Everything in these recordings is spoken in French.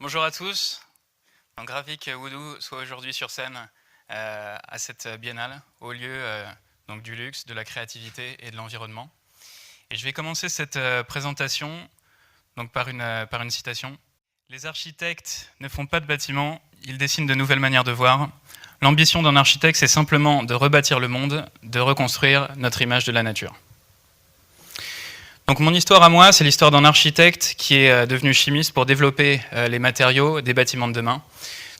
Bonjour à tous. Donc, ravi que Woodoo soit aujourd'hui sur scène à cette biennale, au lieu donc, du luxe, de la créativité et de l'environnement. Et je vais commencer cette présentation donc, par une citation. Les architectes ne font pas de bâtiments, ils dessinent de nouvelles manières de voir. L'ambition d'un architecte, c'est simplement de rebâtir le monde, de reconstruire notre image de la nature. Donc mon histoire à moi, c'est l'histoire d'un architecte qui est devenu chimiste pour développer les matériaux des bâtiments de demain.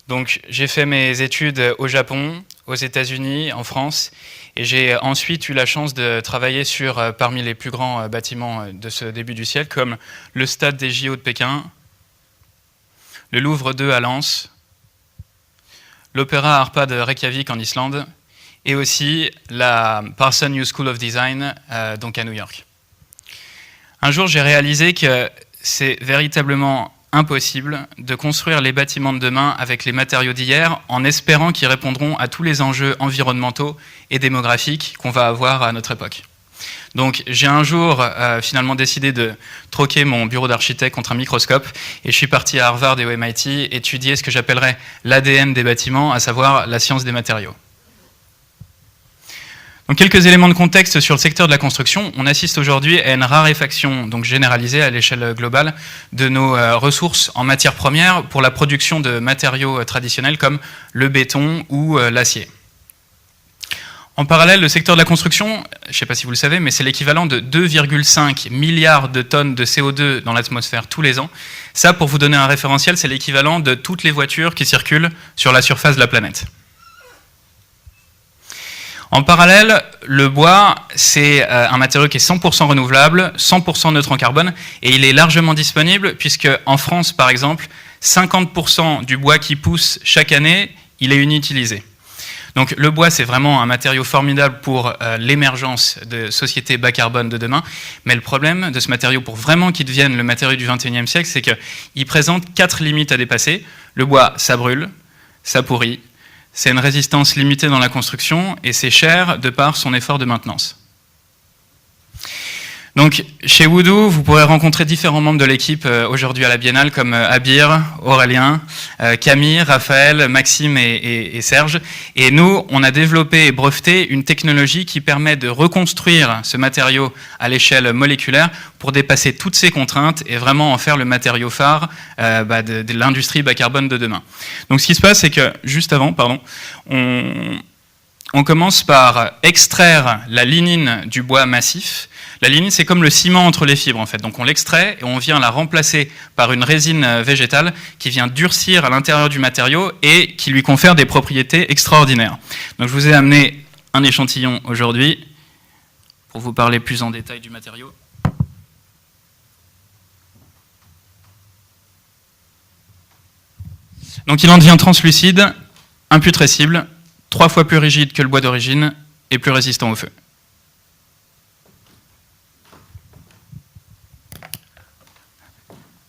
Donc j'ai fait mes études au Japon, aux États-Unis, en France, et j'ai ensuite eu la chance de travailler sur parmi les plus grands bâtiments de ce début du siècle, comme le stade des JO de Pékin, le Louvre II à Lens, l'Opéra Harpa de Reykjavik en Islande, et aussi la Parsons New School of Design donc à New York. Un jour, j'ai réalisé que c'est véritablement impossible de construire les bâtiments de demain avec les matériaux d'hier en espérant qu'ils répondront à tous les enjeux environnementaux et démographiques qu'on va avoir à notre époque. Donc j'ai un jour finalement décidé de troquer mon bureau d'architecte contre un microscope et je suis parti à Harvard et au MIT étudier ce que j'appellerais l'ADN des bâtiments, à savoir la science des matériaux. Donc quelques éléments de contexte sur le secteur de la construction. On assiste aujourd'hui à une raréfaction donc généralisée à l'échelle globale de nos ressources en matières premières pour la production de matériaux traditionnels comme le béton ou l'acier. En parallèle, le secteur de la construction, je ne sais pas si vous le savez, mais c'est l'équivalent de 2,5 milliards de tonnes de CO2 dans l'atmosphère tous les ans. Ça, pour vous donner un référentiel, c'est l'équivalent de toutes les voitures qui circulent sur la surface de la planète. En parallèle, le bois, c'est un matériau qui est 100% renouvelable, 100% neutre en carbone, et il est largement disponible, puisque en France, par exemple, 50% du bois qui pousse chaque année, il est inutilisé. Donc le bois, c'est vraiment un matériau formidable pour l'émergence de sociétés bas carbone de demain, mais le problème de ce matériau, pour vraiment qu'il devienne le matériau du XXIe siècle, c'est qu'il présente 4 limites à dépasser. Le bois, ça brûle, ça pourrit, c'est une résistance limitée dans la construction et c'est cher de par son effort de maintenance. Donc, chez Woodoo, vous pourrez rencontrer différents membres de l'équipe aujourd'hui à la Biennale, comme Abir, Aurélien, Camille, Raphaël, Maxime et Serge. Et nous, on a développé et breveté une technologie qui permet de reconstruire ce matériau à l'échelle moléculaire pour dépasser toutes ces contraintes et vraiment en faire le matériau phare de l'industrie bas carbone de demain. Donc, ce qui se passe, c'est que, juste avant, on commence par extraire la lignine du bois massif. La lignine, c'est comme le ciment entre les fibres, en fait. Donc on l'extrait et on vient la remplacer par une résine végétale qui vient durcir à l'intérieur du matériau et qui lui confère des propriétés extraordinaires. Donc je vous ai amené un échantillon aujourd'hui pour vous parler plus en détail du matériau. Donc il en devient translucide, imputrescible, 3 fois plus rigide que le bois d'origine et plus résistant au feu.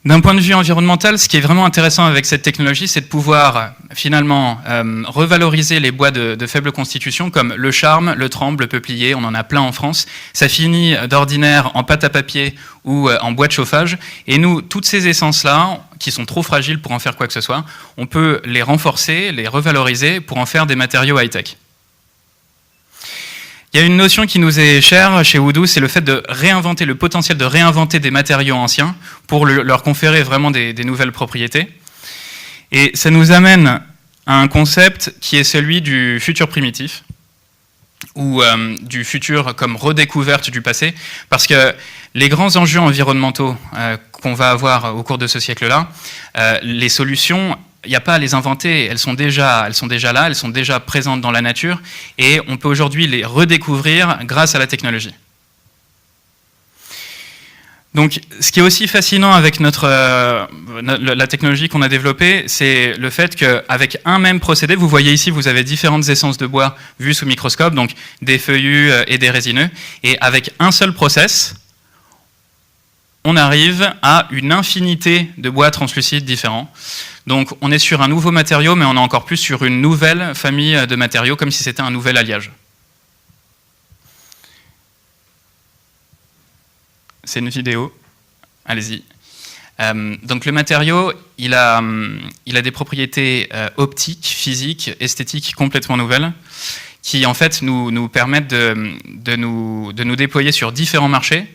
D'un point de vue environnemental, ce qui est vraiment intéressant avec cette technologie, c'est de pouvoir finalement revaloriser les bois de faible constitution comme le charme, le tremble, le peuplier, on en a plein en France. Ça finit d'ordinaire en pâte à papier ou en bois de chauffage. Et nous, toutes ces essences-là, qui sont trop fragiles pour en faire quoi que ce soit, on peut les renforcer, les revaloriser pour en faire des matériaux high-tech. Il y a une notion qui nous est chère chez Woodoo, c'est le fait de réinventer, le potentiel de réinventer des matériaux anciens pour leur conférer vraiment des nouvelles propriétés. Et ça nous amène à un concept qui est celui du futur primitif, ou du futur comme redécouverte du passé, parce que les grands enjeux environnementaux qu'on va avoir au cours de ce siècle-là, les solutions, il n'y a pas à les inventer, elles sont déjà là, elles sont déjà présentes dans la nature, et on peut aujourd'hui les redécouvrir grâce à la technologie. Donc, ce qui est aussi fascinant avec la technologie qu'on a développée, c'est le fait qu'avec un même procédé, vous voyez ici, vous avez différentes essences de bois vues sous microscope, donc des feuillus et des résineux, et avec un seul process, on arrive à une infinité de bois translucides différents. Donc on est sur un nouveau matériau, mais on est encore plus sur une nouvelle famille de matériaux, comme si c'était un nouvel alliage. C'est une vidéo, allez-y. Donc le matériau, il a des propriétés optiques, physiques, esthétiques complètement nouvelles, qui en fait nous permettent de nous déployer sur différents marchés,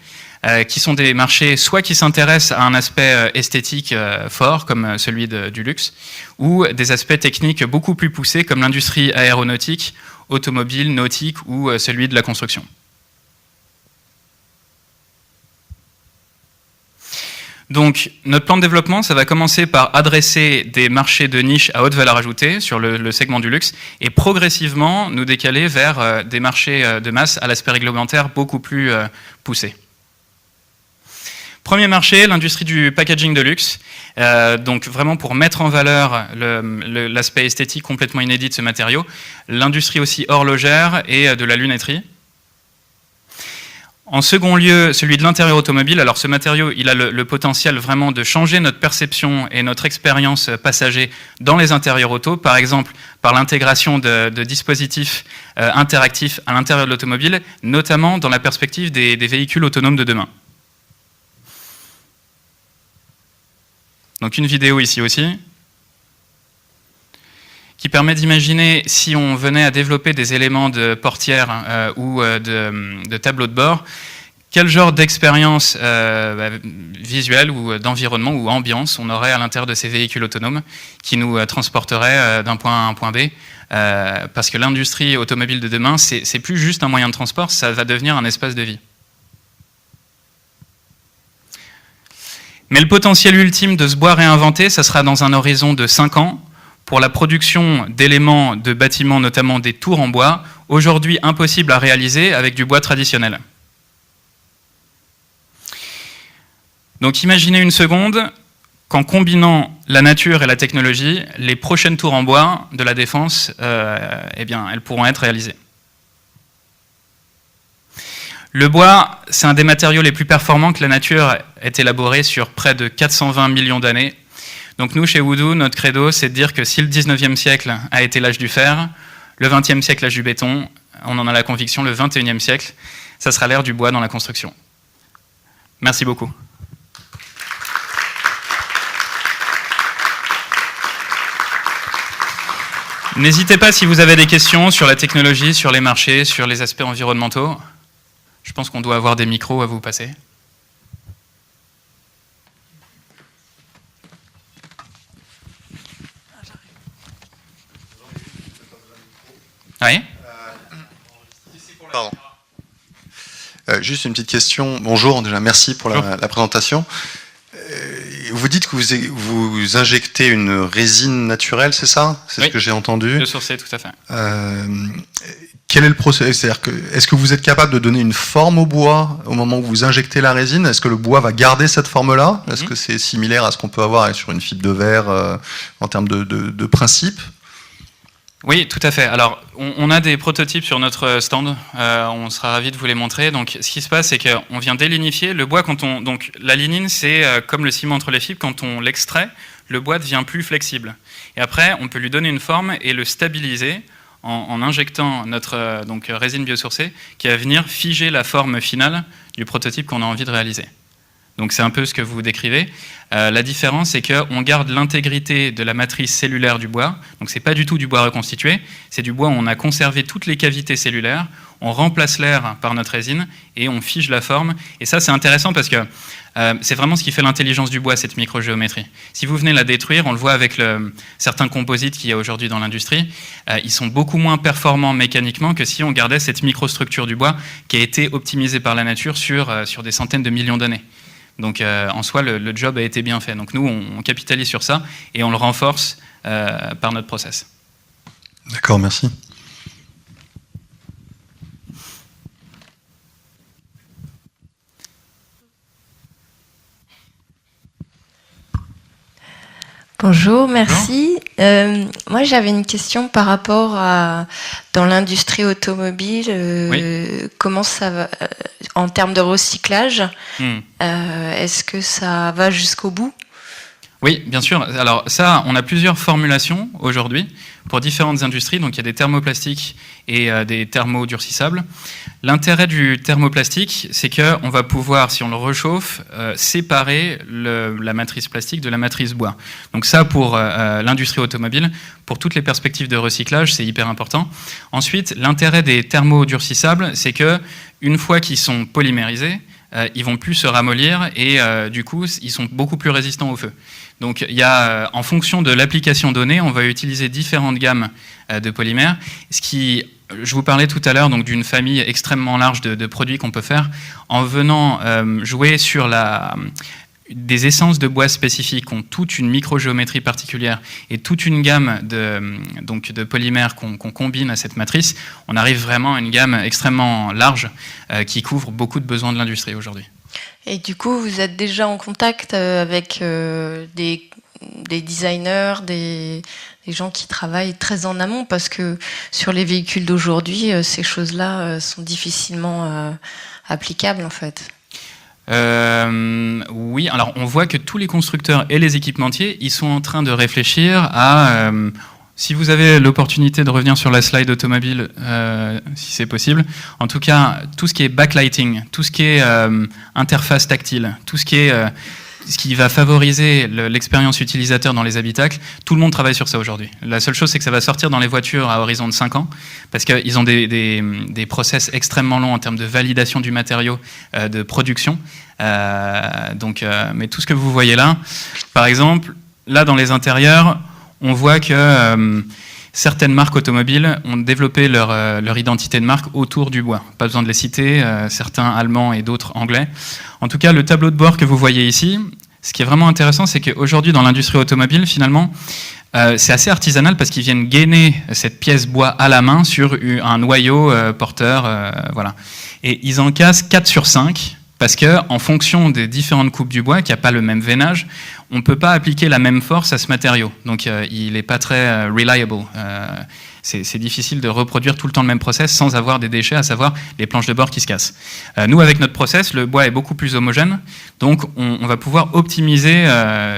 qui sont des marchés soit qui s'intéressent à un aspect esthétique fort, comme celui du luxe, ou des aspects techniques beaucoup plus poussés, comme l'industrie aéronautique, automobile, nautique ou celui de la construction. Donc, notre plan de développement, ça va commencer par adresser des marchés de niche à haute valeur ajoutée sur le segment du luxe et progressivement nous décaler vers des marchés de masse à l'aspect réglementaire beaucoup plus poussé. Premier marché, l'industrie du packaging de luxe. Donc vraiment pour mettre en valeur l'aspect esthétique complètement inédit de ce matériau. L'industrie aussi horlogère et de la lunetterie. En second lieu, celui de l'intérieur automobile. Alors ce matériau, il a le potentiel vraiment de changer notre perception et notre expérience passager dans les intérieurs auto, par exemple par l'intégration de dispositifs interactifs à l'intérieur de l'automobile, notamment dans la perspective des véhicules autonomes de demain. Donc une vidéo ici aussi, qui permet d'imaginer si on venait à développer des éléments de portière ou de tableau de bord, quel genre d'expérience visuelle ou d'environnement ou ambiance on aurait à l'intérieur de ces véhicules autonomes qui nous transporteraient d'un point A à un point B. Parce que l'industrie automobile de demain, c'est plus juste un moyen de transport, ça va devenir un espace de vie. Mais le potentiel ultime de ce bois réinventé, ça sera dans un horizon de 5 ans, pour la production d'éléments de bâtiments, notamment des tours en bois, aujourd'hui impossible à réaliser avec du bois traditionnel. Donc imaginez une seconde qu'en combinant la nature et la technologie, les prochaines tours en bois de la Défense, eh bien, elles pourront être réalisées. Le bois, c'est un des matériaux les plus performants que la nature ait élaboré sur près de 420 millions d'années. Donc nous, chez Woodoo, notre credo, c'est de dire que si le 19e siècle a été l'âge du fer, le 20e siècle l'âge du béton, on en a la conviction, le 21e siècle, ça sera l'ère du bois dans la construction. Merci beaucoup. N'hésitez pas si vous avez des questions sur la technologie, sur les marchés, sur les aspects environnementaux. Je pense qu'on doit avoir des micros à vous passer. Oui. Pardon. Juste une petite question. Bonjour, déjà merci pour la présentation. Vous dites que vous injectez une résine naturelle, c'est ça? C'est ce que j'ai entendu. Biosourcée, tout à fait. Quel est le processus? C'est-à-dire que, est-ce que vous êtes capable de donner une forme au bois au moment où vous injectez la résine? Est-ce que le bois va garder cette forme-là? Est-ce que c'est similaire à ce qu'on peut avoir sur une fibre de verre en termes de principe? Oui, tout à fait. Alors, on a des prototypes sur notre stand. On sera ravis de vous les montrer. Donc, ce qui se passe, c'est qu'on vient délignifier le bois. Donc, la lignine, c'est comme le ciment entre les fibres. Quand on l'extrait, le bois devient plus flexible. Et après, on peut lui donner une forme et le stabiliser en injectant notre résine biosourcée qui va venir figer la forme finale du prototype qu'on a envie de réaliser. Donc c'est un peu ce que vous décrivez. La différence, c'est qu'on garde l'intégrité de la matrice cellulaire du bois. Donc c'est pas du tout du bois reconstitué, c'est du bois où on a conservé toutes les cavités cellulaires, on remplace l'air par notre résine et on fige la forme. Et ça, c'est intéressant parce que c'est vraiment ce qui fait l'intelligence du bois, cette microgéométrie. Si vous venez la détruire, on le voit avec certains composites qu'il y a aujourd'hui dans l'industrie, ils sont beaucoup moins performants mécaniquement que si on gardait cette microstructure du bois qui a été optimisée par la nature sur des centaines de millions d'années. Donc en soi, le job a été bien fait. Donc nous, on capitalise sur ça et on le renforce par notre process. D'accord, merci. Bonjour, merci. Moi, j'avais une question par rapport à dans l'industrie automobile. Comment ça va en termes de recyclage? Est-ce que ça va jusqu'au bout? Oui, bien sûr. Alors ça, on a plusieurs formulations aujourd'hui pour différentes industries. Donc il y a des thermoplastiques et des thermodurcissables. L'intérêt du thermoplastique, c'est qu'on va pouvoir, si on le réchauffe, séparer la matrice plastique de la matrice bois. Donc ça, pour l'industrie automobile, pour toutes les perspectives de recyclage, c'est hyper important. Ensuite, l'intérêt des thermodurcissables, c'est que une fois qu'ils sont polymérisés, ils vont plus se ramollir et du coup, ils sont beaucoup plus résistants au feu. Donc, il y a, en fonction de l'application donnée, on va utiliser différentes gammes de polymères. Je vous parlais tout à l'heure donc d'une famille extrêmement large de produits qu'on peut faire en venant jouer sur des essences de bois spécifiques qui ont toute une microgéométrie particulière et toute une gamme de polymères qu'on combine à cette matrice. On arrive vraiment à une gamme extrêmement large qui couvre beaucoup de besoins de l'industrie aujourd'hui. Et du coup, vous êtes déjà en contact avec des designers, des gens qui travaillent très en amont, parce que sur les véhicules d'aujourd'hui, ces choses-là sont difficilement applicables en fait. Oui, alors on voit que tous les constructeurs et les équipementiers, ils sont en train de réfléchir à... si vous avez l'opportunité de revenir sur la slide automobile, si c'est possible, en tout cas, tout ce qui est backlighting, tout ce qui est interface tactile, tout ce qui va favoriser l'expérience utilisateur dans les habitacles, tout le monde travaille sur ça aujourd'hui. La seule chose, c'est que ça va sortir dans les voitures à horizon de 5 ans, parce qu'ils ont des process extrêmement longs en termes de validation du matériau, de production. Mais tout ce que vous voyez là, par exemple, là dans les intérieurs, on voit que certaines marques automobiles ont développé leur identité de marque autour du bois. Pas besoin de les citer, certains allemands et d'autres anglais. En tout cas, le tableau de bord que vous voyez ici, ce qui est vraiment intéressant, c'est qu'aujourd'hui, dans l'industrie automobile, finalement, c'est assez artisanal parce qu'ils viennent gainer cette pièce bois à la main sur un noyau porteur. Voilà. Et ils en cassent 4 sur 5. Parce qu'en fonction des différentes coupes du bois, qui n'a pas le même veinage, on ne peut pas appliquer la même force à ce matériau. Donc il n'est pas très reliable. C'est difficile de reproduire tout le temps le même process sans avoir des déchets, à savoir les planches de bord qui se cassent. Nous, avec notre process, le bois est beaucoup plus homogène, donc on va pouvoir optimiser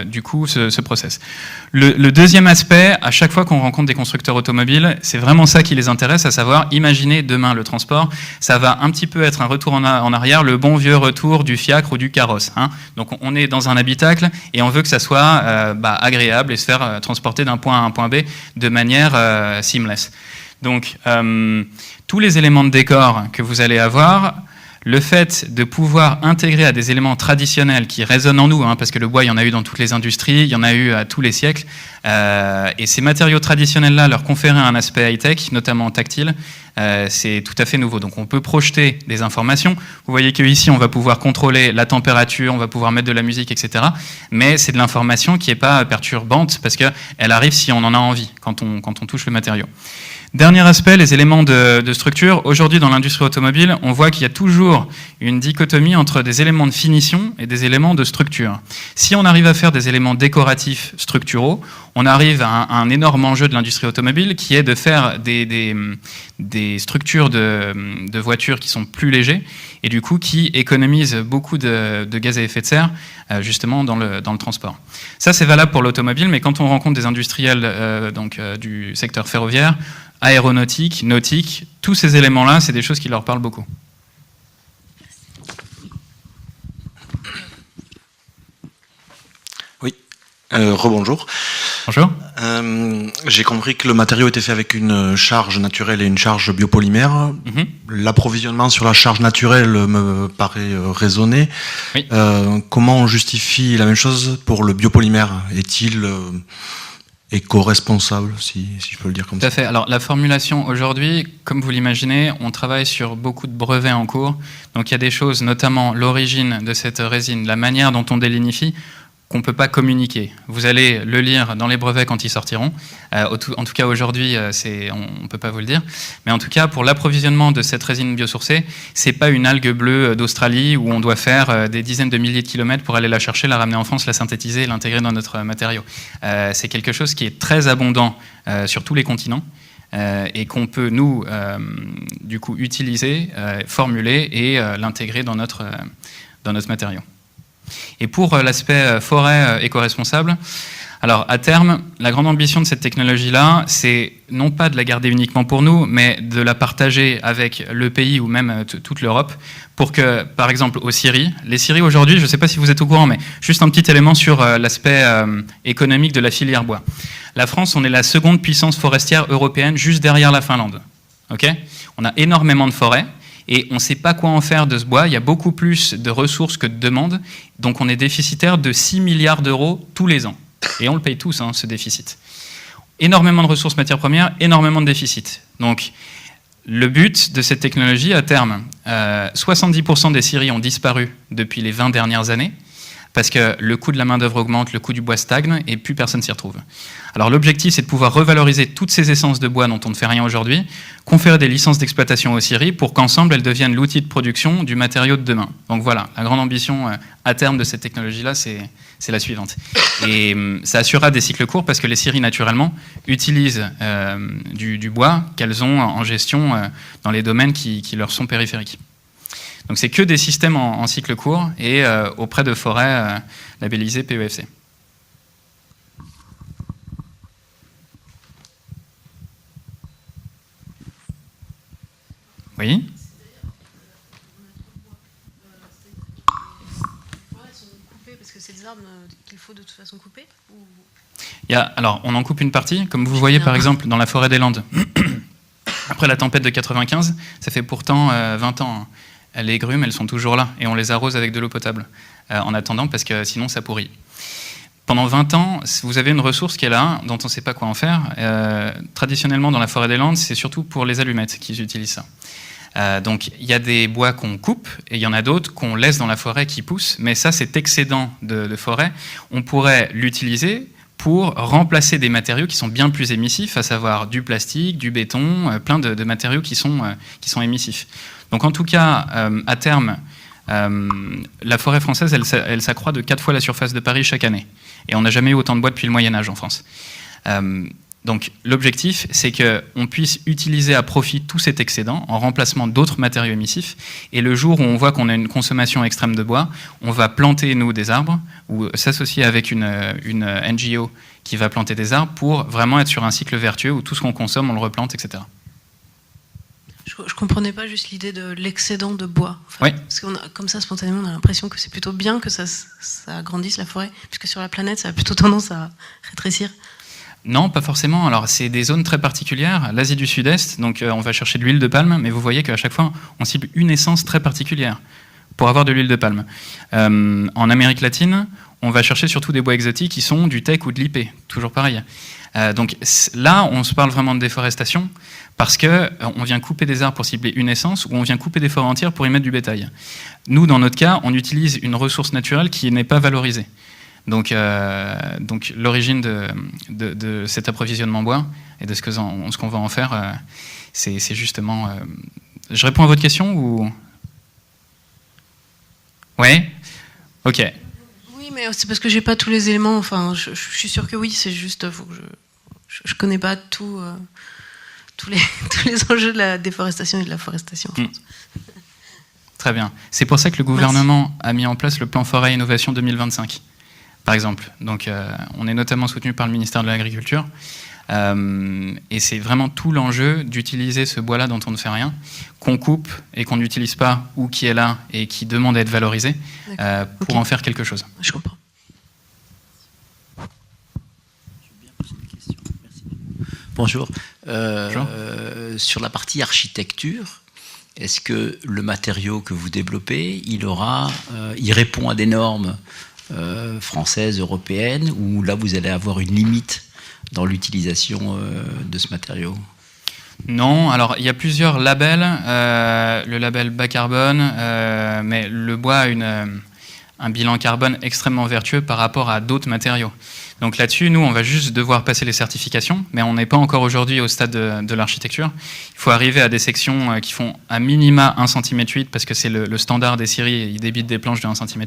du coup ce process. Le deuxième aspect, à chaque fois qu'on rencontre des constructeurs automobiles, c'est vraiment ça qui les intéresse, à savoir imaginer demain le transport. Ça va un petit peu être un retour en arrière, le bon vieux retour du fiacre ou du carrosse. Hein. Donc on est dans un habitacle et on veut que ça soit agréable et se faire transporter d'un point A à un point B de manière seamless. Donc, tous les éléments de décor que vous allez avoir, le fait de pouvoir intégrer à des éléments traditionnels qui résonnent en nous, hein, parce que le bois, il y en a eu dans toutes les industries, il y en a eu à tous les siècles, et ces matériaux traditionnels-là, leur conférer un aspect high-tech, notamment tactile, c'est tout à fait nouveau. Donc on peut projeter des informations. Vous voyez qu'ici, on va pouvoir contrôler la température, on va pouvoir mettre de la musique, etc. Mais c'est de l'information qui n'est pas perturbante, parce qu'elle arrive si on en a envie, quand on touche le matériau. Dernier aspect, les éléments de structure. Aujourd'hui, dans l'industrie automobile, on voit qu'il y a toujours une dichotomie entre des éléments de finition et des éléments de structure. Si on arrive à faire des éléments décoratifs structuraux, on arrive à un énorme enjeu de l'industrie automobile qui est de faire des structures de voitures qui sont plus légers et du coup qui économisent beaucoup de gaz à effet de serre justement dans le transport. Ça, c'est valable pour l'automobile, mais quand on rencontre des industriels du secteur ferroviaire, aéronautique, nautique, tous ces éléments-là, c'est des choses qui leur parlent beaucoup. Oui, rebonjour. Bonjour. J'ai compris que le matériau était fait avec une charge naturelle et une charge biopolymère. L'approvisionnement sur la charge naturelle me paraît raisonné. Oui. Comment on justifie la même chose pour le biopolymère? Est-il éco-responsable, si je peux le dire comme ça? Tout à fait. Alors la formulation aujourd'hui, comme vous l'imaginez, on travaille sur beaucoup de brevets en cours. Donc il y a des choses, notamment l'origine de cette résine, la manière dont on délinifie, qu'on ne peut pas communiquer. Vous allez le lire dans les brevets quand ils sortiront. En tout cas, aujourd'hui, on ne peut pas vous le dire. Mais en tout cas, pour l'approvisionnement de cette résine biosourcée, ce n'est pas une algue bleue d'Australie où on doit faire des dizaines de milliers de kilomètres pour aller la chercher, la ramener en France, la synthétiser et l'intégrer dans notre matériau. C'est quelque chose qui est très abondant sur tous les continents et qu'on peut, nous, du coup, utiliser, formuler et l'intégrer dans notre matériau. Et pour l'aspect forêt éco-responsable, alors à terme, la grande ambition de cette technologie-là, c'est non pas de la garder uniquement pour nous, mais de la partager avec le pays ou même toute l'Europe, pour que, par exemple, aux scieries, les scieries aujourd'hui, je ne sais pas si vous êtes au courant, mais juste un petit élément sur l'aspect économique de la filière bois. La France, on est la seconde puissance forestière européenne, juste derrière la Finlande. Okay ? On a énormément de forêts. Et on ne sait pas quoi en faire de ce bois. Il y a beaucoup plus de ressources que de demandes. Donc on est déficitaire de 6 milliards d'euros tous les ans. Et on le paye tous, ce déficit. Énormément de ressources matières premières, énormément de déficit. Donc le but de cette technologie, à terme, 70% des scieries ont disparu depuis les 20 dernières années, parce que le coût de la main-d'œuvre augmente, le coût du bois stagne, et plus personne s'y retrouve. Alors l'objectif, c'est de pouvoir revaloriser toutes ces essences de bois dont on ne fait rien aujourd'hui, conférer des licences d'exploitation aux scieries pour qu'ensemble, elles deviennent l'outil de production du matériau de demain. Donc voilà, la grande ambition à terme de cette technologie-là, c'est la suivante. Et ça assurera des cycles courts parce que les scieries, naturellement, utilisent du bois qu'elles ont en gestion dans les domaines qui leur sont périphériques. Donc c'est que des systèmes en cycle court et auprès de forêts labellisées PEFC. Oui. Parce que c'est des arbres qu'il faut de toute façon couper ou... Alors, on en coupe une partie, comme vous voyez par exemple dans la forêt des Landes. Après la tempête de 95, ça fait pourtant 20 ans. Les grumes, elles sont toujours là et on les arrose avec de l'eau potable en attendant parce que sinon ça pourrit. Pendant 20 ans, vous avez une ressource qui est là, dont on ne sait pas quoi en faire. Traditionnellement, dans la forêt des Landes, c'est surtout pour les allumettes qu'ils utilisent ça. Donc, il y a des bois qu'on coupe et il y en a d'autres qu'on laisse dans la forêt qui poussent. Mais ça, cet excédent de forêt, on pourrait l'utiliser pour remplacer des matériaux qui sont bien plus émissifs, à savoir du plastique, du béton, plein de matériaux qui sont émissifs. Donc, en tout cas, à terme, la forêt française, elle s'accroît de 4 fois la surface de Paris chaque année. Et on n'a jamais eu autant de bois depuis le Moyen-Âge en France. Donc l'objectif, c'est qu'on puisse utiliser à profit tout cet excédent en remplacement d'autres matériaux émissifs. Et le jour où on voit qu'on a une consommation extrême de bois, on va planter, nous, des arbres ou s'associer avec une NGO qui va planter des arbres pour vraiment être sur un cycle vertueux où tout ce qu'on consomme, on le replante, etc. Je comprenais pas juste l'idée de l'excédent de bois. Oui. Parce qu'on a, comme ça, spontanément, on a l'impression que c'est plutôt bien que ça agrandisse la forêt, puisque sur la planète, ça a plutôt tendance à rétrécir. Non, pas forcément. Alors, c'est des zones très particulières. L'Asie du Sud-Est, donc on va chercher de l'huile de palme, mais vous voyez qu'à chaque fois, on cible une essence très particulière pour avoir de l'huile de palme. En Amérique latine, on va chercher surtout des bois exotiques qui sont du teck ou de l'IP, toujours pareil. Donc là, on se parle vraiment de déforestation parce qu'on vient couper des arbres pour cibler une essence ou on vient couper des forêts entières pour y mettre du bétail. Nous, dans notre cas, on utilise une ressource naturelle qui n'est pas valorisée. Donc l'origine de cet approvisionnement bois et de ce qu'on va en faire, c'est justement... Je réponds à votre question ou... Oui ? Ok. Oui, mais c'est parce que j'ai pas tous les éléments. Enfin, je suis sûre que oui, c'est juste... Faut que je connais pas tous les enjeux de la déforestation et de la forestation. Très bien. C'est pour ça que le gouvernement a mis en place le plan Forêt Innovation 2025. Par exemple. Donc, on est notamment soutenu par le ministère de l'Agriculture. Et c'est vraiment tout l'enjeu d'utiliser ce bois-là dont on ne fait rien, qu'on coupe et qu'on n'utilise pas, ou qui est là et qui demande à être valorisé, pour en faire quelque chose. Je comprends. Bonjour. Bonjour. Sur la partie architecture, est-ce que le matériau que vous développez, il répond à des normes françaises, européennes, ou là vous allez avoir une limite dans l'utilisation de ce matériau? Non, alors il y a plusieurs labels. Le label bas carbone, mais le bois a un bilan carbone extrêmement vertueux par rapport à d'autres matériaux. Donc là-dessus, nous, on va juste devoir passer les certifications, mais on n'est pas encore aujourd'hui au stade de l'architecture. Il faut arriver à des sections qui font à minima 1,8 cm, parce que c'est le standard des scieries, ils débitent des planches de 1,8 cm.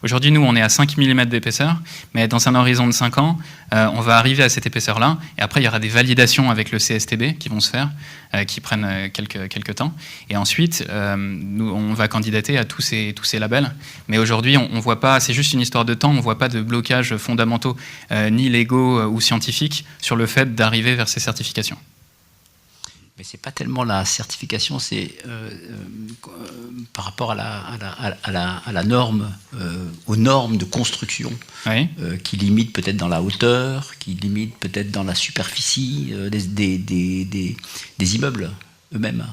Aujourd'hui, nous, on est à 5 mm d'épaisseur, mais dans un horizon de 5 ans, on va arriver à cette épaisseur-là, et après, il y aura des validations avec le CSTB qui vont se faire, qui prennent quelques temps. Et ensuite, nous, on va candidater à tous ces labels. Mais aujourd'hui, on voit pas, c'est juste une histoire de temps, on ne voit pas de blocage fondamentaux, ni légaux ou scientifiques, sur le fait d'arriver vers ces certifications. Mais c'est pas tellement la certification, c'est par rapport à la norme, aux normes de construction, Oui. Qui limitent peut-être dans la hauteur, qui limitent peut-être dans la superficie des immeubles eux-mêmes.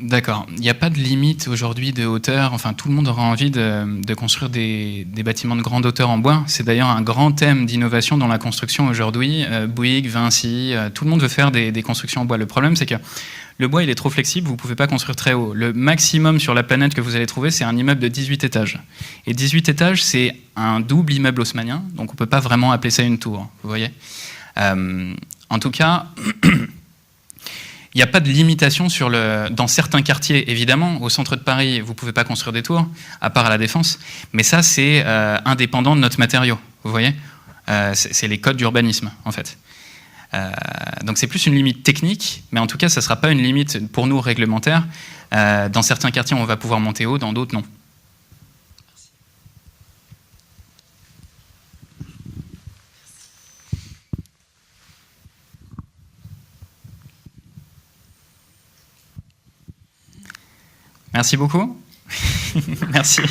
D'accord. Il n'y a pas de limite aujourd'hui de hauteur. Enfin, tout le monde aura envie de construire des bâtiments de grande hauteur en bois. C'est d'ailleurs un grand thème d'innovation dans la construction aujourd'hui. Bouygues, Vinci, tout le monde veut faire des constructions en bois. Le problème, c'est que le bois, il est trop flexible, vous ne pouvez pas construire très haut. Le maximum sur la planète que vous allez trouver, c'est un immeuble de 18 étages. Et 18 étages, c'est un double immeuble haussmannien, donc on ne peut pas vraiment appeler ça une tour, vous voyez. En tout cas, il n'y a pas de limitation dans certains quartiers, évidemment. Au centre de Paris, vous ne pouvez pas construire des tours, à part à la Défense. Mais ça, c'est indépendant de notre matériau, vous voyez. C'est les codes d'urbanisme, en fait. Donc c'est plus une limite technique, mais en tout cas, ça ne sera pas une limite pour nous réglementaire. Dans certains quartiers, on va pouvoir monter haut, dans d'autres, non. Merci beaucoup. Merci.